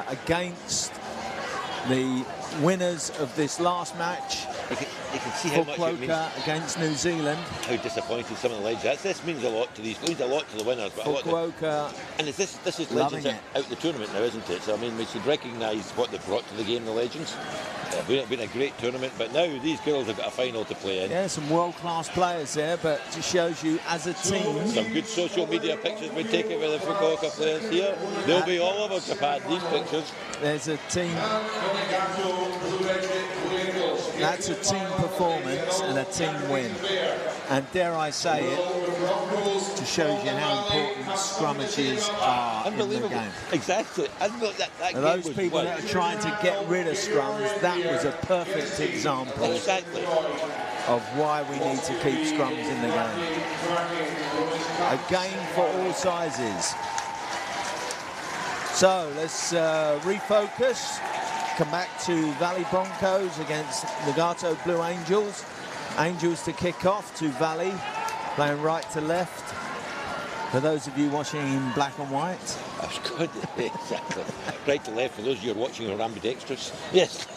against the winners of this last match. You can see how much it means against New Zealand. How disappointed some of the legends. This means a lot to these. Means a lot to the winners. But Fukuoka. And this is legends out the tournament now, isn't it? So I mean, we should recognise what they've brought to the game, the legends. It's been a great tournament, but now these girls have got a final to play in. Yeah, some world-class players there, but it just shows you as a team. Some good social media pictures been taken with the Fukuoka players here. They'll be all over Japan, these pictures. There's a team. That's a team performance and a team win. And dare I say it, to show you how important scrummages are in the game. Exactly. That those people that are trying to get rid of scrums, that was a perfect example of why we need to keep scrums in the game. A game for all sizes. So let's refocus. Come back to Valley Broncos against Nagato Blue Angels. Angels to kick off to Valley, playing right to left. For those of you watching in black and white. That's good, exactly. Right to left for those of you who are watching on ambidextrous. Yes.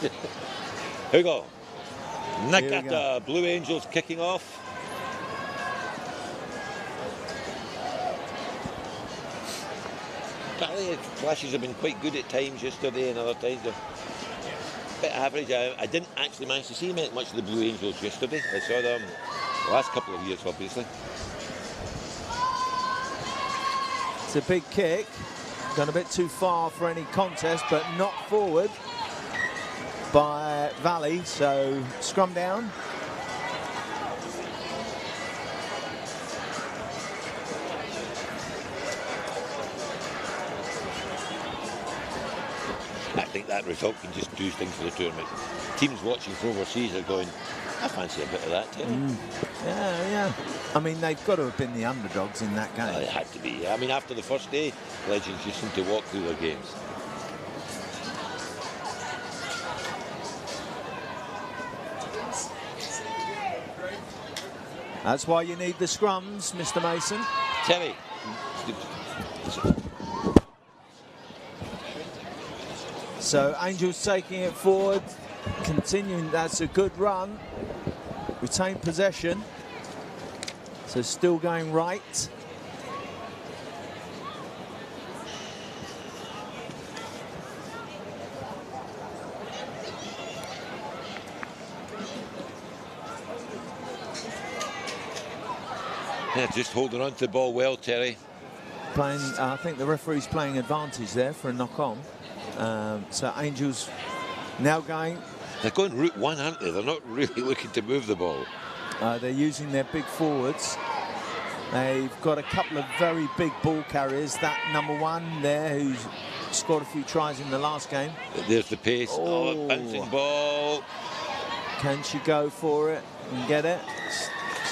Here we go. Nagato Blue Angels kicking off. Valley flashes have been quite good at times yesterday, and other times they're a bit average. I didn't actually manage to see much of the Blue Angels yesterday. I saw them the last couple of years, obviously. It's a big kick. Gone a bit too far for any contest, but knocked forward by Valley. So scrum down. I think that result can just do things for the tournament. Teams watching from overseas are going, I fancy a bit of that, Terry. Yeah. I mean, they've got to have been the underdogs in that game. It had to be. I mean, after the first day, legends just seem to walk through their games. That's why you need the scrums, Mr. Mason. Terry. So Angels taking it forward, continuing. That's a good run. Retain possession. So still going right. Yeah, just holding on to the ball well, Terry. Playing, I think the referee's playing advantage there for a knock-on. So Angels now going. They're going route one, aren't they? They're not really looking to move the ball. They're using their big forwards. They've got a couple of very big ball carriers. That number one there, who's scored a few tries in the last game. There's the pace. Oh, bouncing ball. Can she go for it and get it?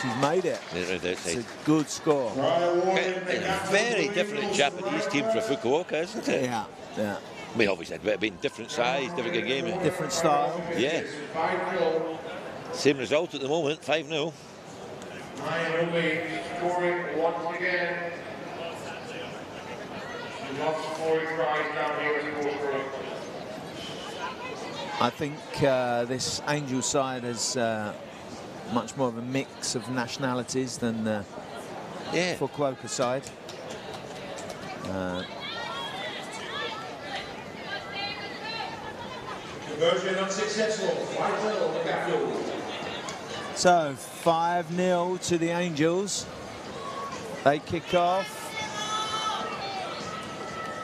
She's made it. It's a good score. It's a very different Japanese team for Fukuoka, isn't it? Yeah. I mean, obviously, it's been different size, different game. Different style. Yes. Same result at the moment, 5-0. Scoring once again. Not scoring tries down here. I think this Angel side has much more of a mix of nationalities than the Fukuoka side. Conversion unsuccessful. 5-0 Nagato. So 5-0 to the Angels. They kick off.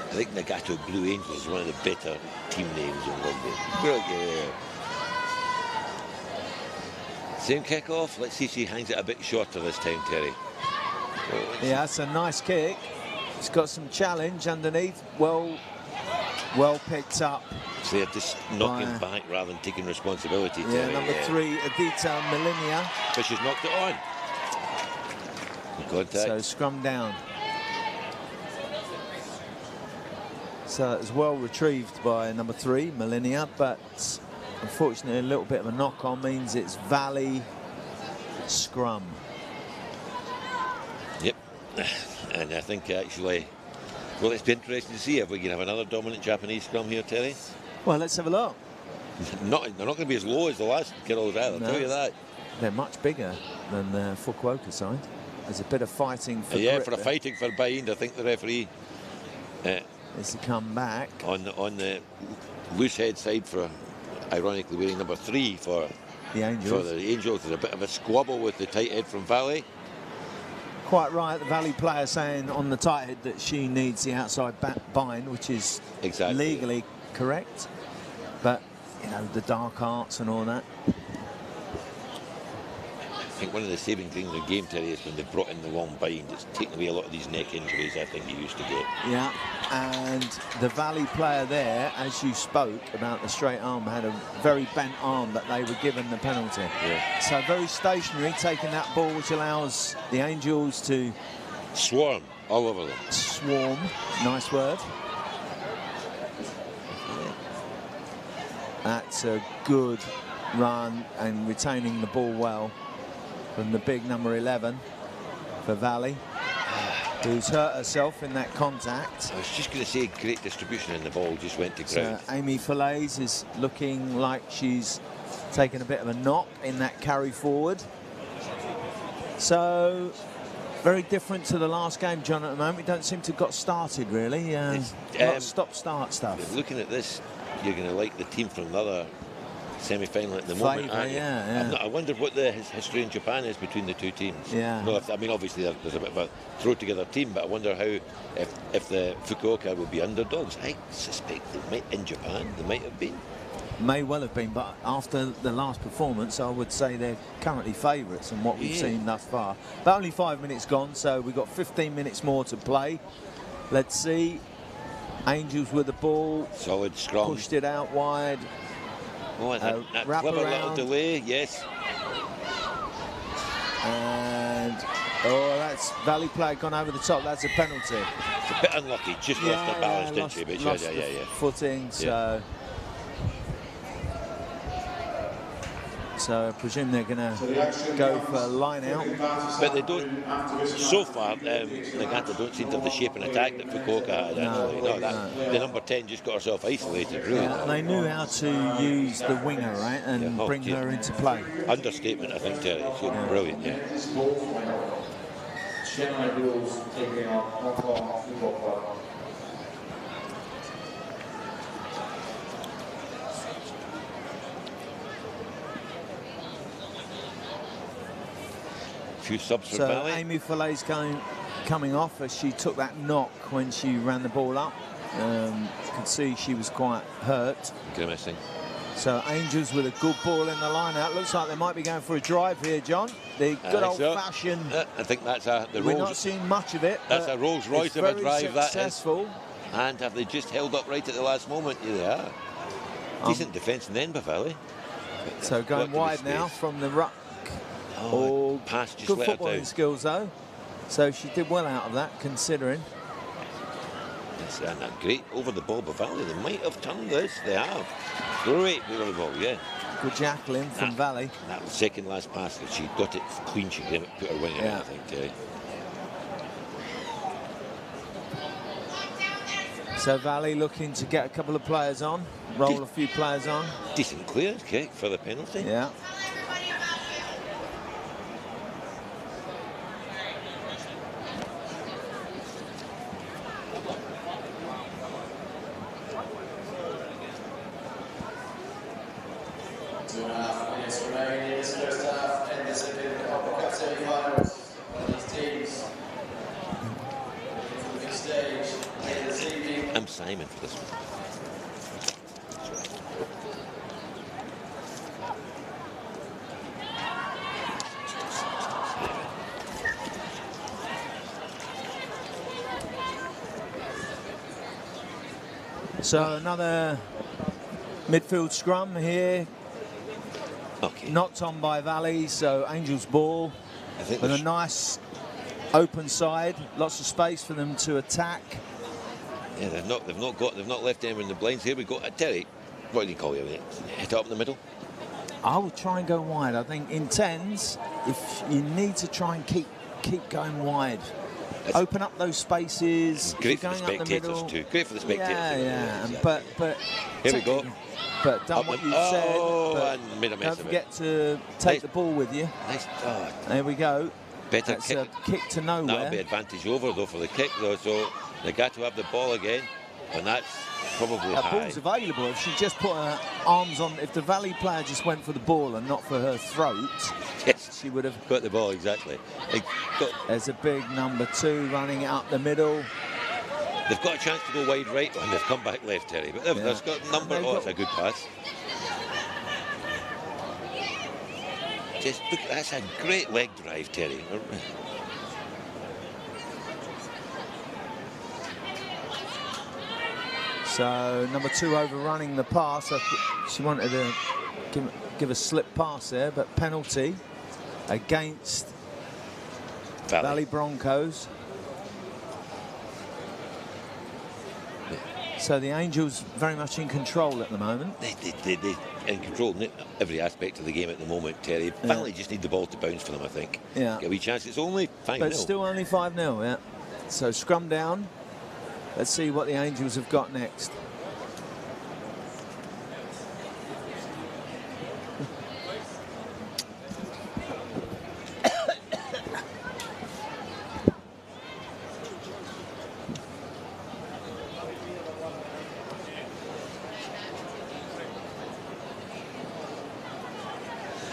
I think Nagato Blue Angels is one of the better team names in rugby. Yeah. Same kick-off. Let's see if she hangs it a bit shorter this time, Terry. Yeah, that's a nice kick. It's got some challenge underneath. Well picked up. So they're just knocking back rather than taking responsibility. Yeah, Terry. Number 3, Adita Millennia. But she's knocked it on. Contact. So scrum down. So it's well retrieved by number 3, Millennia, but unfortunately a little bit of a knock-on means it's Valley scrum. Yep. And I think actually Well, it's been interesting to see if we can have another dominant Japanese scrum here, Terry. Well, let's have a look. They're not going to be as low as the last girls either, I'll tell you that. They're much bigger than the Fukuoka side. There's a bit of fighting for Yeah, grip for a there. fighting for bind, I think the referee Is to come back. on the loose head side for, ironically, wearing number 3 for The Angels. For the Angels, there's a bit of a squabble with the tight head from Valley. Quite right, the Valley player saying on the tight head that she needs the outside bind, which is Exactly. legally correct. But, you know, the dark arts and all that. I think one of the saving things in the game, Terry, is when they brought in the long bind. It's taken away a lot of these neck injuries I think you used to get. Yeah, and the Valley player there, as you spoke about the straight arm, had a very bent arm, but they were given the penalty. Yeah. So very stationary, taking that ball, which allows the Angels to Swarm all over them. swarm. Nice word. That's a good run and retaining the ball well from the big number 11 for Valley, who's hurt herself in that contact. I was just going to say great distribution and the ball just went to ground. So Amy Fillets is looking like she's taken a bit of a knock in that carry forward. So very different to the last game, John, at the moment. We don't seem to have got started, really. Stop-start stuff. Looking at this, you're going to like the team from another semi-final at the moment, aren't you? Yeah. I wonder what the history in Japan is between the two teams. Yeah. No, I mean, obviously there's a bit of a throw-together team, but I wonder how, if the Fukuoka will be underdogs. I suspect in Japan they might have been. May well have been, but after the last performance, I would say they're currently favourites in what we've seen thus far. But only 5 minutes gone, so we've got 15 minutes more to play. Let's see. Angels with the ball. Solid scrum. Pushed it out wide. Oh, that wrap clever little around. delay, yes. And, that's Valley player gone over the top. That's a penalty. It's a bit unlucky, just lost the balance, didn't she? But lost yeah. the footing, so... So I presume they're going to go for a line out. But they don't, so far, Nagato don't seem to have the shape and attack that Fukuoka had. The number 10 just got herself isolated, really. Yeah, they knew how to use the winger, right, and bring her into play. Understatement, I think, Terry. She was brilliant, yeah. Few subs for So Valley. Amy Fillets coming off as she took that knock when she ran the ball up. You could see she was quite hurt. Grimacing. So Angels with a good ball in the line-out. Looks like they might be going for a drive here, John. The good old-fashioned... I think that's We're not seeing much of it. That's a Rolls Royce of a drive, that is. Successful. And have they just held up right at the last moment? Yeah, they are. Decent defence and then by Valley. So going wide now from the ruck. Pass just good let her footballing down. skills, though. So she did well out of that, considering. It's great over the ball by Valley. They might have turned this. They have. Great over the ball, yeah. Good Jacqueline from Valley. That second last pass, that she got it clean. She put her wing in, I think, Terry. So Valley looking to get a couple of players on, roll a few players on. Decent clearance kick for the penalty. Yeah. I'm Simon for this one. So another midfield scrum here. Okay. Knocked on by Valley, so Angels ball. I think With a nice open side, lots of space for them to attack. Yeah, they've not left anyone in the blinds. Here we go. Terry, what do you call it? Hit up in the middle. I would try and go wide. I think in 10s, if you need to try and keep going wide, open up those spaces. Great for the going up the spectators middle. too. Great for the spectators. Yeah. Yeah. But Here we go. But done what you said. But and made a mess don't of it. forget to take Nice. the ball with you. Nice. Oh, There we go. better That's kick. a kick to That'll be nowhere. advantage over though for the kick though. So Nagato have the ball again, and that's probably That high. ball's available. If she just put her arms on, if the Valley player just went for the ball and not for her throat, Yes, she would have. got the ball exactly. There's a big number 2 running it up the middle. They've got a chance to go wide right and they've come back left, Terry. But they've got number. They've Oh, got- it's a good pass. Just look, that's a great leg drive, Terry. So number 2 overrunning the pass. She wanted to give a slip pass there, but penalty against Valley Broncos. So the Angels very much in control at the moment. They in control in every aspect of the game at the moment, Terry. Valley just need the ball to bounce for them, I think. Yeah. Get a wee chance. It's only 5-0. But still only 5-0, yeah. So scrum down. Let's see what the Angels have got next.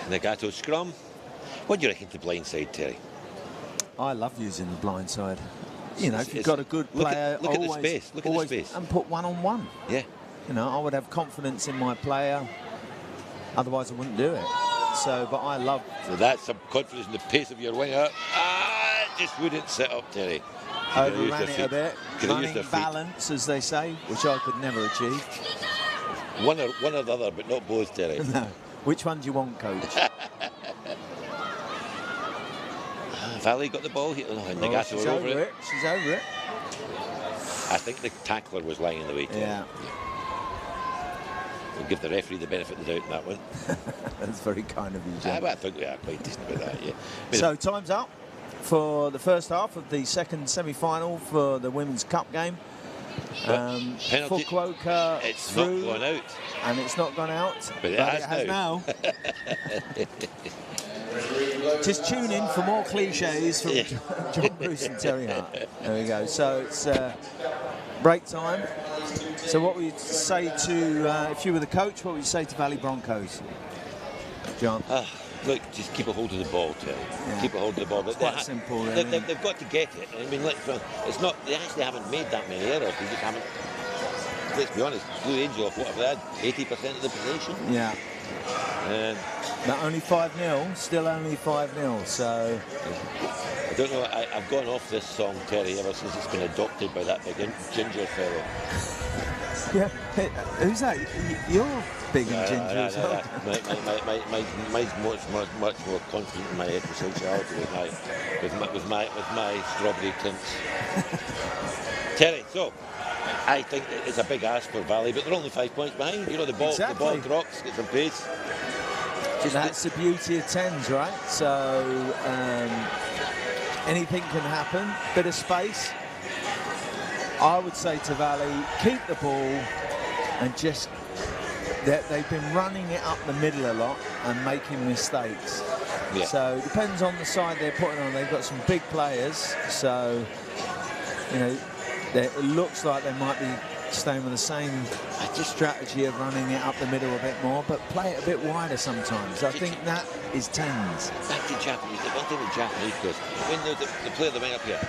Nagato scrum. What do you reckon to blindside, Terry? I love using the blind side. You know, if you've It's- got a good player, look at the always, space. Look at the always- space. and put 1-on-1. Yeah. You know, I would have confidence in my player. Otherwise, I wouldn't do it. So, but I love. So that's some confidence in the pace of your winger. It just wouldn't sit up, Terry. Overran it a bit. Could have used Running their feet. balance, as they say, which I could never achieve. One or the other, but not both, Terry. No. Which one do you want, coach? Valley got the ball here. Oh, and Nagato she's were over it. She's over it. I think the tackler was lying in the way, Terry. Yeah. We'll give the referee the benefit of the doubt in that one. That's very kind of you, Jim. But I think we are quite decent with that, yeah. So time's up for the first half of the second semi-final for the Women's Cup game. Penalty. Fukuoka It's through, not gone out. and it's not gone out, But it has now. Just tune in for more cliches from John Bruce and Terry Hart. There we go. So it's break time. So what would you say to, if you were the coach, what would you say to Valley Broncos, John? Look, just keep a hold of the ball, Terry. Yeah. Keep a hold of the ball. It's quite simple, really. They've got to get it. I mean, it's not. They actually haven't made that many errors. They just haven't. Let's be honest. Blue Angel, what have they had? 80% of the possession. Yeah. But only 5-0, still only 5-0. So I don't know. I've gone off this song, Terry, ever since it's been adopted by that big ginger fellow. yeah, who's that? You're big and ginger as well. Mine's much more confident in my heterosexuality with my strawberry tints. Terry, so I think it's a big ask for Valley, but they're only 5 points behind. You know, the ball drops, gets some pace. That's the beauty of 10s, right? So anything can happen. Bit of space. I would say to Valley, keep the ball and just. They've been running it up the middle a lot and making mistakes. Yeah. So it depends on the side they're putting on. They've got some big players, so you know it looks like they might be staying with the same strategy of running it up the middle a bit more, but play it a bit wider sometimes. I think that is 10s. Back to Japanese. The one thing with Japanese is when the player that went up here,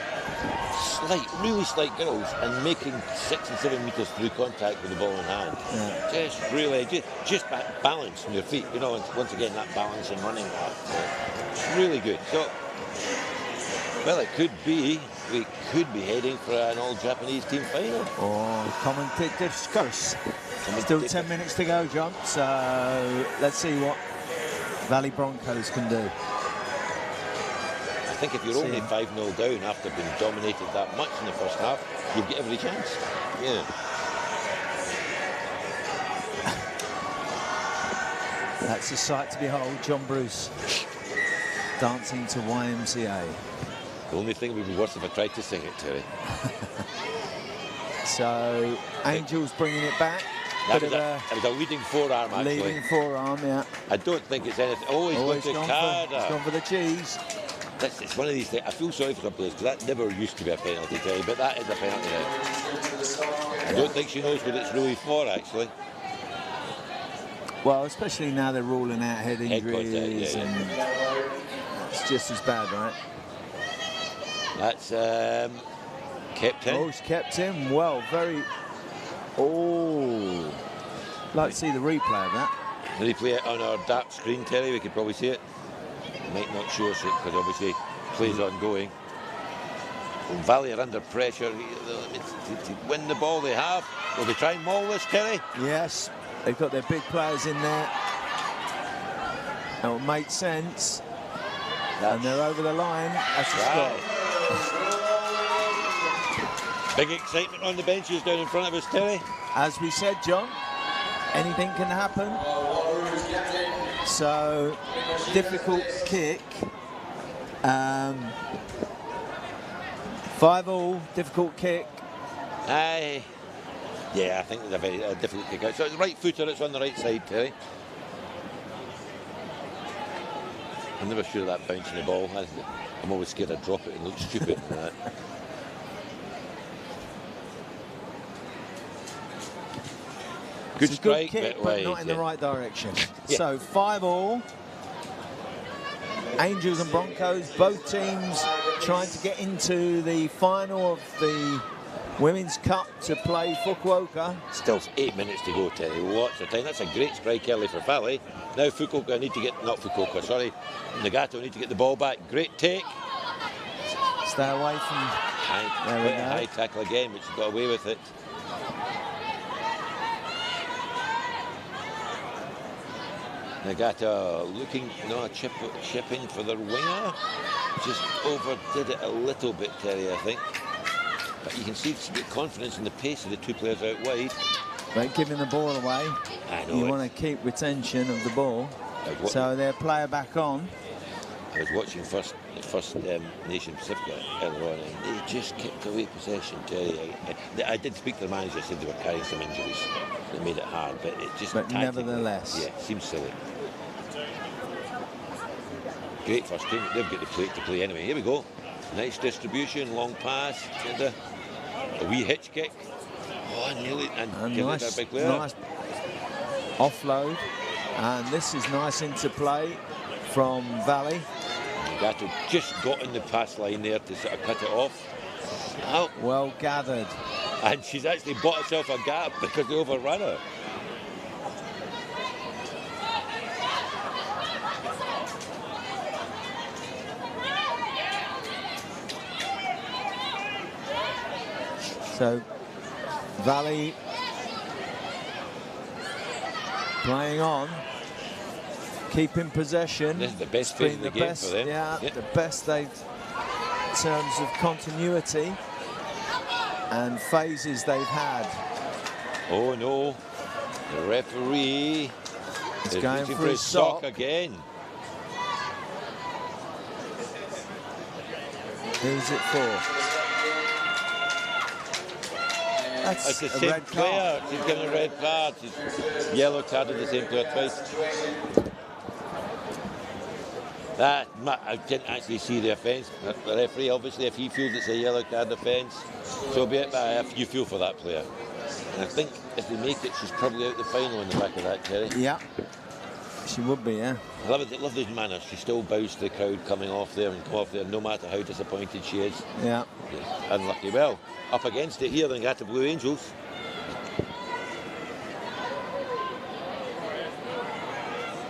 really slight girls, and making 6 and 7 metres through contact with the ball in hand. Yeah. Just really, just balance on your feet. You know, once again that balance and running part. Really good. So, well, it could be. We could be heading for an all-Japanese team final. Commentative discuss. Still 10 minutes to go, John. So let's see what Valley Broncos can do. I think if you're only 5-0 down after being dominated that much in the first half, you've got every chance. Yeah. That's a sight to behold. John Bruce dancing to YMCA. The only thing would be worse if I tried to sing it, Terry. So Angels bringing it back. That was a leading forearm, actually. Leading forearm, yeah. I don't think it's anything. Oh, he's Always going to gone Carter. for the cheese. It's one of these things. I feel sorry for some players because that never used to be a penalty, Terry, but that is a penalty now. I don't think she knows what it's really for, actually. Well, especially now they're ruling out head injuries, yeah. and it's just as bad, right? That's kept in. Oh, he's kept him well, very. Oh, like to see the replay of that. The replay it on our dark screen, Terry. We could probably see it. Might not show us it because obviously play's ongoing. Well, Valley are under pressure to win the ball. They have. Will they try and maul this, Terry? Yes, they've got their big players in there. That will make sense. And they're over the line. That's a Right. stop. Big excitement on the benches down in front of us, Terry. As we said, John, anything can happen. So, difficult kick. 5-all, difficult kick. Yeah, I think it's a very difficult kick out. So it's right footer, it's on the right side, Terry. I'm never sure of that bouncing the ball. I'm always scared I'd drop it and look stupid and that. Good It's a strike, good kick, bit but wide, not in the right direction. Yeah. So 5-all. Angels and Broncos, both teams trying to get into the final of the Women's Cup to play Fukuoka. Still 8 minutes to go, Terry. Lots of time. That's a great strike early for Valley. Now Fukuoka need to get, not Fukuoka, sorry. Nagato need to get the ball back. Great take. Stay away from... High tackle again, but she got away with it. Nagato looking, a chip in for the winger. Just overdid it a little bit, Terry, I think. But you can see the confidence and the pace of the two players out wide. But giving the ball away, I know you want to keep retention of the ball. So their player back on. I was watching the first Nation Pacific earlier on, and they just kept away possession, Terry. I did speak to the manager, said they were carrying some injuries that made it hard, but it just... But nevertheless. Yeah, seems silly. Great first team. They've got the plate to play anyway. Here we go. Nice distribution, long pass. A wee hitch kick. Oh, nearly. And give it a big player. Nice offload. And this is nice interplay from Valley. Nagato just got in the pass line there to sort of cut it off. Oh. Well gathered. And she's actually bought herself a gap because they overran her. So Valley playing on, keeping possession. This is the best phase of the game for them. Yeah, the best they've, in terms of continuity and phases they've had. Oh no, the referee is going for his sock again. Who's it for? That's the a same red player. card. She's given a red card. She's yellow carded the same player twice. That I didn't actually see the offence. The referee, obviously, if he feels it's a yellow card offence, so be it. But if you feel for that player, and I think if they make it, she's probably out the final in the back of that, Terry. Yeah, she would be. Yeah. I love those manners. She still bows to the crowd coming off there and come off there, no matter how disappointed she is. Yeah. Unlucky. Well, up against it here, the Nagato Blue Angels.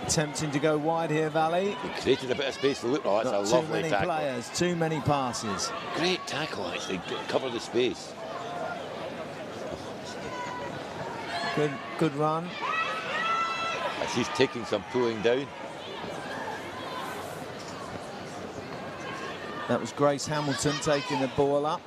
Attempting to go wide here, Valley. He created a bit of space to look. Oh, that's Not a lovely too many tackle. players, too many passes. Great tackle, actually. Cover the space. Good run. She's taking some pulling down. That was Grace Hamilton taking the ball up.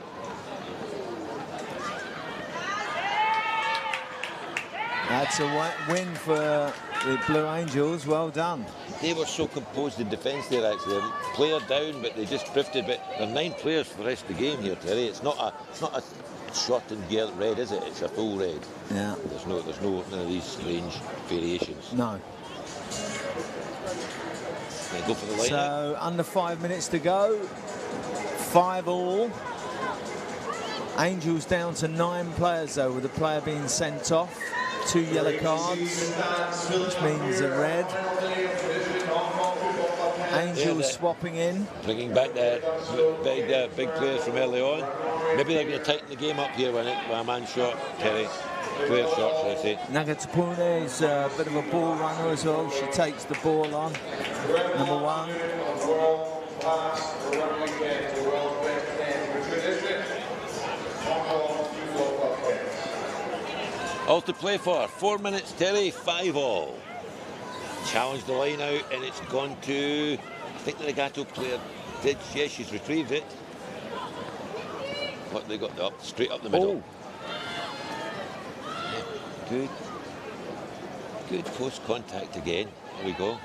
That's a win for the Blue Angels, well done. They were so composed in defence there, actually. A player down, but they just drifted. But there are 9 players for the rest of the game here, Terry. It's not a short and gear red, is it? It's a full red. Yeah. There's none of these strange variations. No. They go for the line. So under 5 minutes to go. 5-all. Angels down to 9 players though, with a player being sent off. 2 yellow cards, which means a red. Angels swapping in. Bringing back the big players from early on. Maybe they're going to tighten the game up here when a man shot, Terry. Player shot, should I say. Nagato is a bit of a ball runner as well. She takes the ball on. Number 1. All to play for. 4 minutes, Terry. 5-all. Challenged the line out, and it's gone to, I think the Nagato player did. Yes, she's retrieved it. What they got up straight up the middle. Yeah, good close contact again. There we go.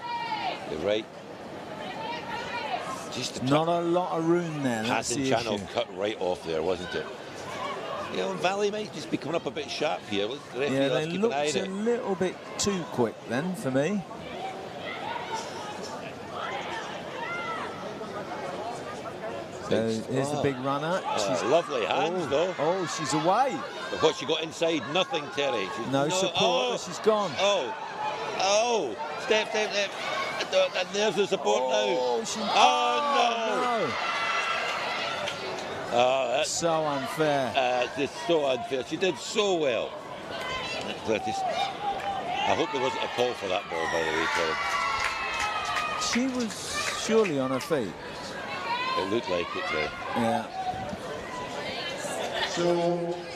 You're right. Just not a lot of room there. Passing channel cut right off there, wasn't it? You know, Valley might just be coming up a bit sharp here. Yeah, they looked a little bit too quick then for me. So here's the big runner. Lovely hands though. Oh, she's away. But what she got inside? Nothing, Terry. No support. She's gone. Step. And there's the support now. No. Oh, that's so unfair. It's so unfair. She did so well. I hope there wasn't a call for that ball, by the way, Terry. She was surely on her feet. It looked like it, Terry. Yeah. So,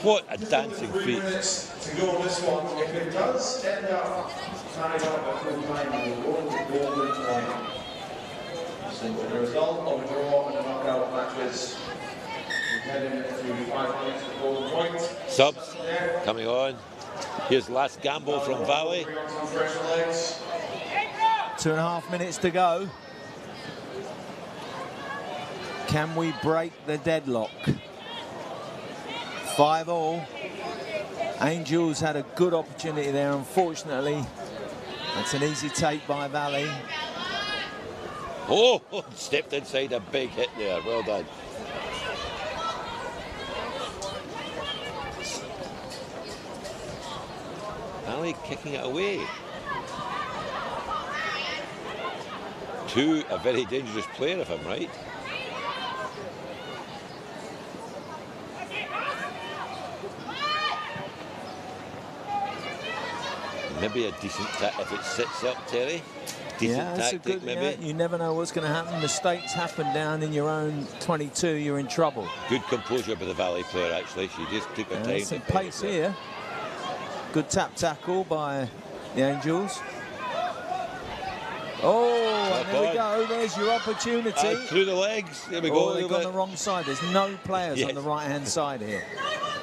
what a dancing feat. 3 minutes to go on this one. If it does end up tying up at full time, we'll go to the golden point. So the result of a draw in the knockout matches. Heading to 5 minutes to golden point. Subs coming on. Here's last gamble from Valley. 2.5 minutes to go. Can we break the deadlock? 5-all. Angels had a good opportunity there. Unfortunately, that's an easy take by Valley. Oh, stepped inside a big hit there. Well done. Valley kicking it away. To a very dangerous player, if I'm right. Maybe a decent if it sits up, Terry. Decent tactic, maybe. Yeah, you never know what's going to happen. Mistakes happen down in your own 22. You're in trouble. Good composure by the Valley player, actually. She just took her time. Some pace here. Good tap tackle by the Angels. Oh, and there we go. There's your opportunity. Through the legs. There we go. They've gone the wrong side. There's no players on the right-hand side here.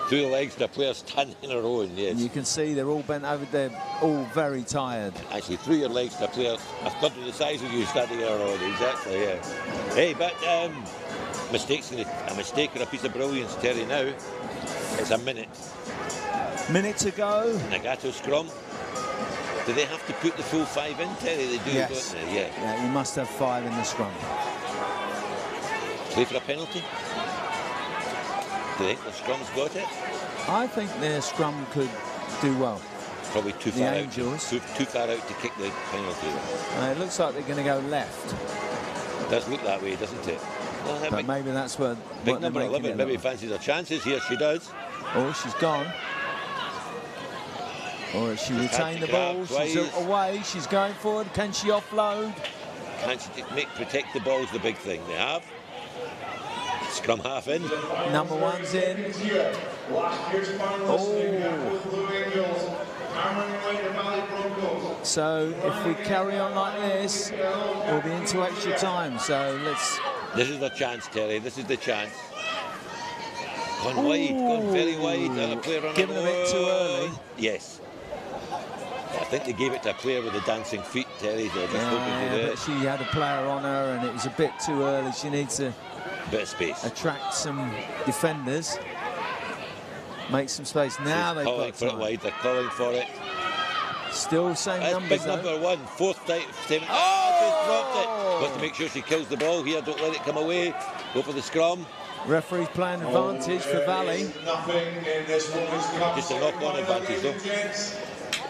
Through the legs, the player's standing on her own, yes. And you can see they're all bent over. They're all very tired. Actually, through your legs, the player a third of the size of you standing on her own. Exactly, yeah. Hey, but a mistake or a piece of brilliance, Terry, now. It's a minute. Minute to go. Nagato scrum. Do they have to put the full 5 in, Terry? They do, yes. Don't they? Yeah. Yeah, you must have 5 in the scrum. Play for a penalty? Do you think the scrum's got it? I think their scrum could do well. Probably too far out. Too far out to kick the penalty. It looks like they're going to go left. It does look that way, doesn't it? Well, but maybe that's what big number 11. Maybe fancies her chances here. She does. Oh, she's gone. Or she retained the ball. She's away. She's going forward. Can she offload? Can she protect the ball is the big thing. They have. Scrum half in. Number 1's in. Oh. So if we carry on like this, we'll be into extra time. So let's. This is the chance, Terry. This is the chance. Gone wide. Gone very wide. And a player on Given a bit too early. Yes. think they gave it to a player with the dancing feet, Terry. They're just hoping to do but it. she had a player on her, and it was a bit too early. She needs to Bit of space. attract some defenders, make some space. Now they've Calling got for it time. wide. They're calling for it. Still same That's numbers big though. number 1. Fourth time. Just dropped it. Got to make sure she kills the ball here. Don't let it come away. Go for the scrum. Referee's playing advantage for Valley. Nothing in this women's cup. Just a knock-on advantage though.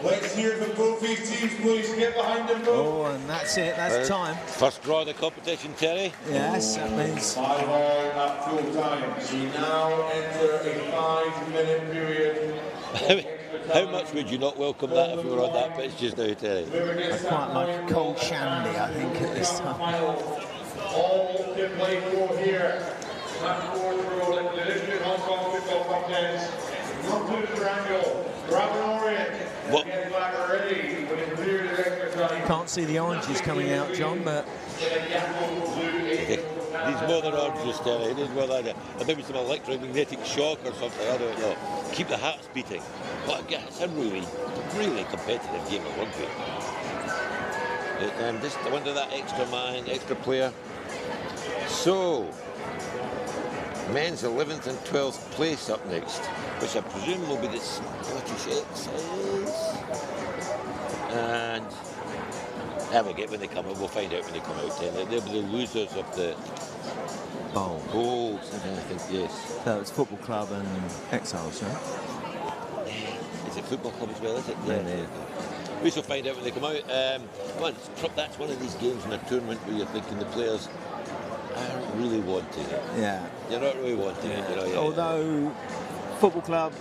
Let's hear from both these teams, please. Get behind them both. Oh, and that's it. That's time. First draw of the competition, Terry. Yes, that means 5 all at full time. We now enter a 5-minute period. How much would you not welcome that if you were on that pitch just now, Terry? I quite like a cold shandy, I think, at this time. All to play for here. Match 4 for the Division Hong Kong Football Cup 10s. Not to the triangle. Grab an orient. What? Get back ready. When it's clear the extra time. Can't see the oranges coming out, John, but These more than oranges, Terry. It is well done. Or maybe some electromagnetic shock or something. I don't know. Keep the hearts beating. But again, it's a really, really competitive game of rugby. Just I wonder that extra man, extra player. So, men's 11th and 12th place up next, which I presume will be the Scottish Exiles. And when they come out, we'll find out when they come out. They'll be the losers of the bowl. bowls, I think, yes. So it's Football Club and Exiles, right? Is it football club as well, is it? Yeah, it is. We shall find out when they come out. That's one of these games in a tournament where you're thinking the players aren't really wanting it. Yeah. You're not really wanting it, you know. Although Football Club,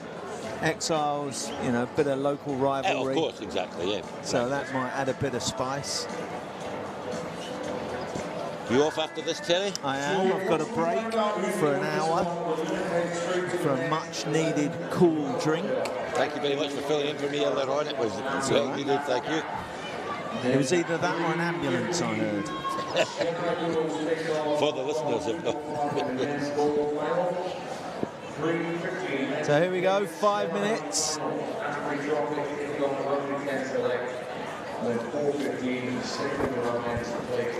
Exiles, you know, a bit of local rivalry. Of course, exactly, yeah. So that might add a bit of spice. You off after this, Terry? I am. I've got a break for an hour for a much-needed cool drink. Thank you very much for filling in for me earlier on. It was well needed, thank you. It was either that or an ambulance, I heard. For the listeners, if not. So here we go, 5 minutes.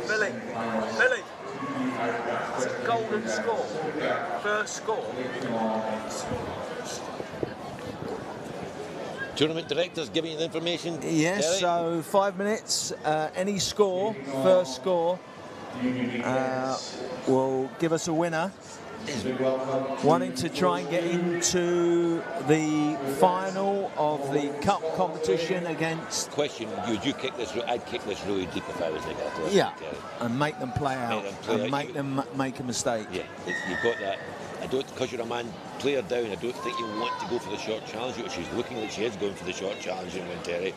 Billy, it's a golden score. First score. Tournament directors giving you the information. Yes, Terry? so 5 minutes, any score, first score, will give us a winner. Wanting to try and get into the final of the cup competition against... Question, would you kick this? I'd kick this really deep if I was Nagato. Yeah, and make them play out, make them make a mistake. Yeah, you've got that. Because you're a man player down, I don't think you want to go for the short challenge, which she's looking like she is going for the short challenge in Terry.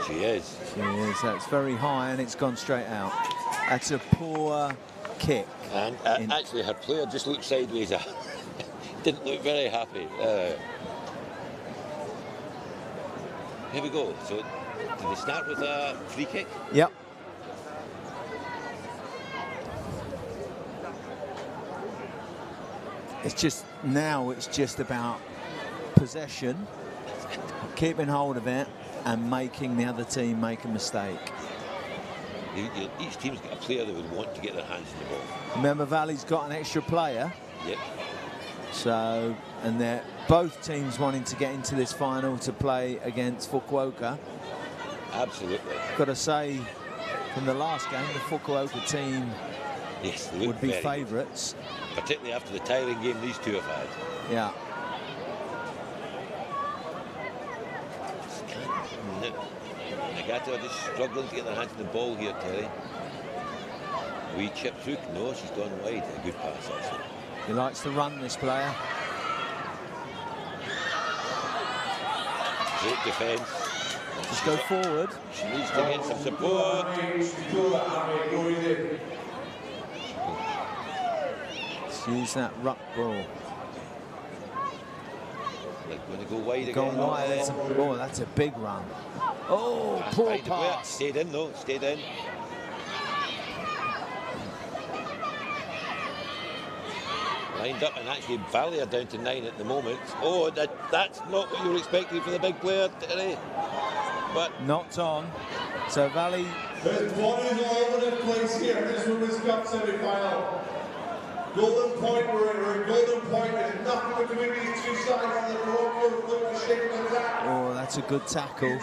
She is. She is. That's very high and it's gone straight out. That's a poor kick. And actually her player just looked sideways. Didn't look very happy. Here we go. So did they start with a free kick? Yep. It's just about possession, keeping hold of it and making the other team make a mistake. Each team's got a player that would want to get their hands on the ball. Remember, Valley's got an extra player. Yep. So, and they're both teams wanting to get into this final to play against Fukuoka. Absolutely. Got to say, from the last game, the Fukuoka team would be favourites. Particularly after the tiring game these two have had. Yeah. Nagato just struggling to get their hands on the ball here, Terry. Wee chip through. No, she's gone wide. A good pass, actually. He likes to run, this player. Great defence. Just go forward. She needs to get some support. Let's use that ruck ball. Like, going to go wide again. Go wide. That's a big run. Oh, poor pass. Stayed in, though. Stayed in. lined up, and actually Valley are down to 9 at the moment. Oh, that's not what you were expecting for the big player today. But knocked on. So Valley. There's bodies all over the place here. This Women's Cup semi-final. Golden point, we're in Golden point. There's nothing between these two sides, and the Broncos look to shape the attack. Oh, that's a good tackle.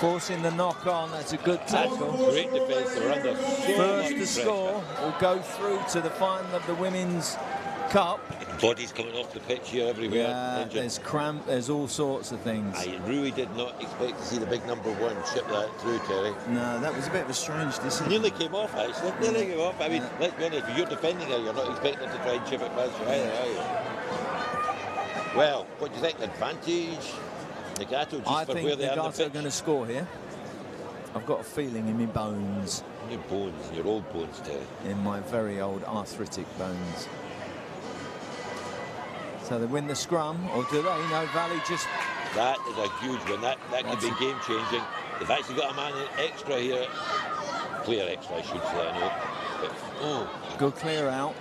Forcing the knock on. That's a good tackle. Great defence. They're under so First much to score will go through to the final of the Women's Cup. Bodies coming off the pitch here everywhere. Yeah, there's cramp, there's all sorts of things. I really did not expect to see the big number 1 chip that through, Terry. No, that was a bit of a strange decision. Nearly came off, actually. Nearly came off. I mean, let's be honest, if you're defending her, you're not expecting her to try and chip it past you either, are you? Well, what do you think? Advantage? Nagato just for where they are on the pitch? I think Nagato are going to score here. I've got a feeling in my bones. In your bones, in your old bones, Terry. In my very old arthritic bones. So they win the scrum, or do they? No, Valley just... That is a huge one. That could be game-changing. They've actually got a man extra here. Player extra, I should say, I know. But, oh. Good clear out.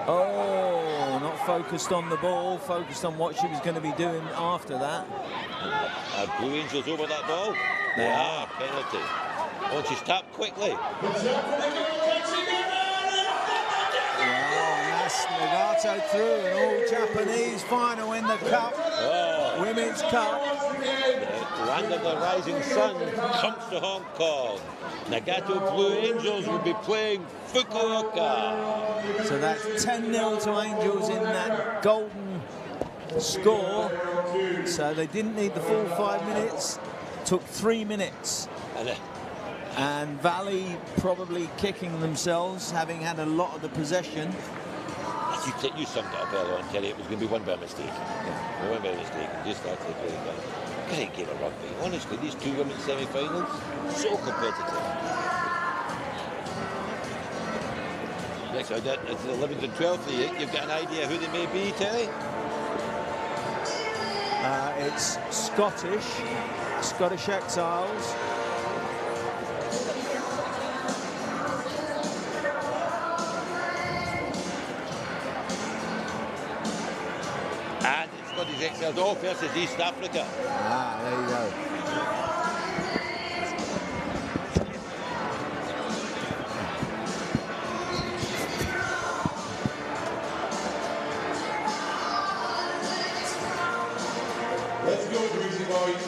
Oh, not focused on the ball, focused on what she was going to be doing after that. Are Blue Angels over that ball? They are. Penalty. Oh, she's tapped quickly. Nagato through, an all-Japanese final in the Cup, Women's Cup. The land of the rising sun comes to Hong Kong. Nagato Blue Angels will be playing Fukuoka. So that's 10-0 to Angels in that golden score. So they didn't need the full 5 minutes, took 3 minutes. And Valley probably kicking themselves, having had a lot of the possession. You summed it up earlier on, Terry. It was going to be one by mistake. Yeah. One by mistake. And just started playing that. Great game of rugby. Honestly, these two women's semi-finals, so competitive. Next, I got it's the 11th and 12th. You've got an idea who they may be, Terry? It's Scottish Exiles. And it's Scottish Exiles all versus East Africa. Ah, there you go. Let's go, Greasy Boys.